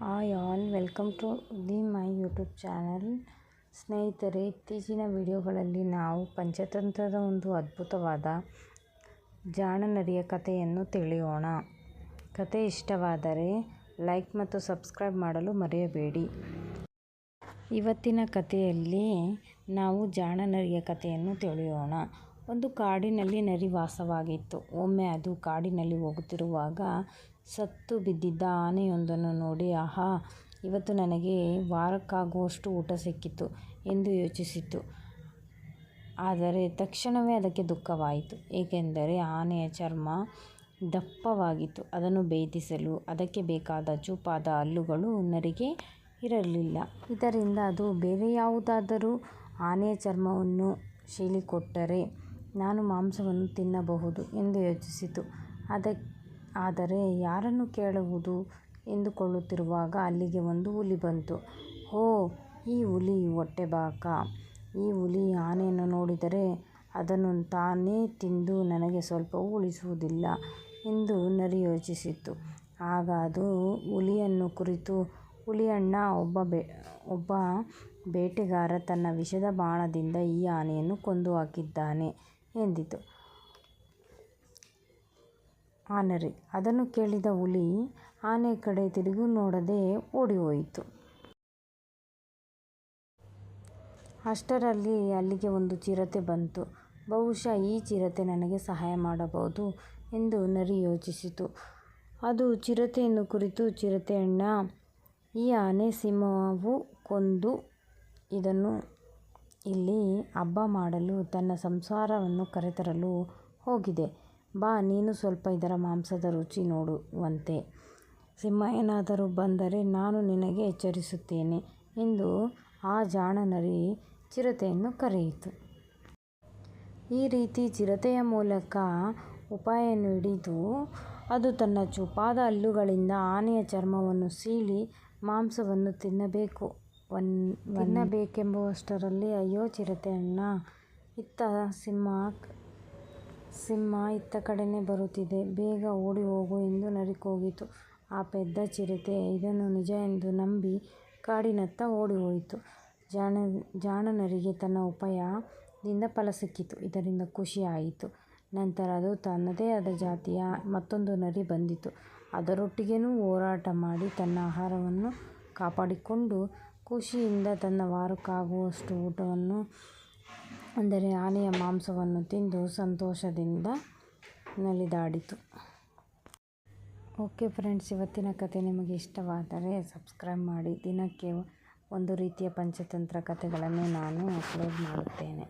Hi all, welcome to my YouTube channel. ಸ್ನೇಹಿತರೆ, ಇತ್ತೀಚಿನ ವಿಡಿಯೋಗಳಲ್ಲಿ ನಾವು ಪಂಚತಂತ್ರದ ಒಂದು ಅದ್ಭುತವಾದ ಜಾಣನರಿಯ ಕಥೆಯನ್ನು ತಿಳಿಯೋಣ. ಕಥೆ ಇಷ್ಟವಾದರೆ ಲೈಕ್ ಮತ್ತು ಸಬ್ಸ್ಕ್ರೈಬ್ ಮಾಡಲು ಮರೆಯಬೇಡಿ. ಇವತ್ತಿನ ಕಥೆಯಲ್ಲಿ ನಾವು ಜಾಣನರಿಯ ಕಥೆಯನ್ನು ತಿಳಿಯೋಣ. ಒಂದು ಕಾಡಿನಲ್ಲಿ ನರಿ ವಾಸವಾಗಿತ್ತು. ಒಮ್ಮೆ ಅದು ಕಾಡಿನಲ್ಲಿ ಹೋಗುತ್ತಿರುವಾಗ ಸತ್ತು ಬಿದ್ದಿದ್ದ ಆನೆಯೊಂದನ್ನು ನೋಡಿ, ಆಹಾ, ಇವತ್ತು ನನಗೆ ವಾರಕ್ಕಾಗುವಷ್ಟು ಊಟ ಸಿಕ್ಕಿತು ಎಂದು ಯೋಚಿಸಿತು. ಆದರೆ ತಕ್ಷಣವೇ ಅದಕ್ಕೆ ದುಃಖವಾಯಿತು, ಏಕೆಂದರೆ ಆನೆಯ ಚರ್ಮ ದಪ್ಪವಾಗಿತ್ತು. ಅದನ್ನು ಭೇದಿಸಲು ಅದಕ್ಕೆ ಬೇಕಾದ ಚೂಪಾದ ಹಲ್ಲುಗಳು ನರಿಗೆ ಇರಲಿಲ್ಲ. ಇದರಿಂದ ಅದು ಬೇರೆ ಯಾವುದಾದರೂ ಆನೆಯ ಚರ್ಮವನ್ನು ಸೀಳಿಕೊಟ್ಟರೆ ನಾನು ಮಾಂಸವನ್ನು ತಿನ್ನಬಹುದು ಎಂದು ಯೋಚಿಸಿತು. ಆದರೆ ಯಾರನ್ನು ಕೇಳುವುದು ಎಂದುಕೊಳ್ಳುತ್ತಿರುವಾಗ ಅಲ್ಲಿಗೆ ಒಂದು ಹುಲಿ ಬಂತು. ಓ, ಈ ಹುಲಿ ಹೊಟ್ಟೆಬಾಕ. ಈ ಹುಲಿ ಆನೆಯನ್ನು ನೋಡಿದರೆ ಅದನ್ನು ತಾನೇ ತಿಂದು ನನಗೆ ಸ್ವಲ್ಪವೂ ಉಳಿಸುವುದಿಲ್ಲ ಎಂದು ನರಿ ಯೋಚಿಸಿತು. ಆಗ ಅದು ಹುಲಿಯನ್ನು ಕುರಿತು, ಹುಲಿಯಣ್ಣ, ಒಬ್ಬ ಬೇಟೆಗಾರ ತನ್ನ ವಿಷದ ಬಾಣದಿಂದ ಈ ಆನೆಯನ್ನು ಕೊಂದು ಹಾಕಿದ್ದಾನೆ ಎಂದಿತು. ಆ ನರಿ ಅದನ್ನು ಕೇಳಿದ ಹುಲಿ ಆನೆಯ ಕಡೆ ತಿರುಗಿ ನೋಡದೆ ಓಡಿಹೋಯಿತು. ಅಷ್ಟರಲ್ಲಿ ಅಲ್ಲಿಗೆ ಒಂದು ಚಿರತೆ ಬಂತು. ಬಹುಶಃ ಈ ಚಿರತೆ ನನಗೆ ಸಹಾಯ ಮಾಡಬಹುದು ಎಂದು ನರಿ ಯೋಚಿಸಿತು. ಅದು ಚಿರತೆಯನ್ನು ಕುರಿತು, ಚಿರತೆಯಣ್ಣ, ಈ ಆನೆ ಸಿಂಹವು ಕೊಂದು ಇದನ್ನು ಇಲ್ಲಿ ಹಬ್ಬ ಮಾಡಲು ತನ್ನ ಸಂಸಾರವನ್ನು ಕರೆತರಲು ಹೋಗಿದೆ. ಬಾ, ನೀನು ಸ್ವಲ್ಪ ಇದರ ಮಾಂಸದ ರುಚಿ ನೋಡುವಂತೆ. ಸಿಂಹ ಏನಾದರೂ ಬಂದರೆ ನಾನು ನಿನಗೆ ಎಚ್ಚರಿಸುತ್ತೇನೆ ಎಂದು ಆ ಜಾಣ ನರಿ ಚಿರತೆಯನ್ನು ಕರೆಯಿತು. ಈ ರೀತಿ ಚಿರತೆಯ ಮೂಲಕ ಉಪಾಯವನ್ನು ಹಿಡಿದು ಅದು ತನ್ನ ಚೂಪಾದ ಹಲ್ಲುಗಳಿಂದ ಆನೆಯ ಚರ್ಮವನ್ನು ಸೀಳಿ ಮಾಂಸವನ್ನು ತಿನ್ನಬೇಕೆಂಬುವಷ್ಟರಲ್ಲಿ, ಅಯ್ಯೋ ಚಿರತೆಯಣ್ಣ, ಸಿಂಹ ಇತ್ತ ಕಡೆನೇ ಬರುತ್ತಿದೆ, ಬೇಗ ಓಡಿ ಹೋಗು ಎಂದು ನರಿ ಕೂಗಿತು. ಆ ಪೆದ್ದ ಚಿರತೆ ಇದನ್ನು ನಿಜ ಎಂದು ನಂಬಿ ಕಾಡಿನತ್ತ ಓಡಿಹೋಯಿತು. ಜಾಣ ನರಿಗೆ ತನ್ನ ಉಪಾಯದಿಂದ ಫಲ ಸಿಕ್ಕಿತು. ಇದರಿಂದ ಖುಷಿಯಾಯಿತು. ನಂತರ ಅದು ತನ್ನದೇ ಆದ ಜಾತಿಯ ಮತ್ತೊಂದು ನರಿ ಬಂದಿತು. ಅದರೊಟ್ಟಿಗೇನೂ ಹೋರಾಟ ಮಾಡಿ ತನ್ನ ಆಹಾರವನ್ನು ಕಾಪಾಡಿಕೊಂಡು ಖುಷಿಯಿಂದ ತನ್ನ ವಾರಕ್ಕಾಗುವಷ್ಟು ಊಟವನ್ನು, ಅಂದರೆ ಆನೆಯ ಮಾಂಸವನ್ನು ತಿಂದು ಸಂತೋಷದಿಂದ ನಲಿದಾಡಿತು. ಓಕೆ ಫ್ರೆಂಡ್ಸ್, ಇವತ್ತಿನ ಕಥೆ ನಿಮಗೆ ಇಷ್ಟವಾದರೆ ಸಬ್ಸ್ಕ್ರೈಬ್ ಮಾಡಿ. ದಿನಕ್ಕೆ ಒಂದು ರೀತಿಯ ಪಂಚತಂತ್ರ ಕಥೆಗಳನ್ನು ನಾನು ಅಪ್ಲೋಡ್ ಮಾಡುತ್ತೇನೆ.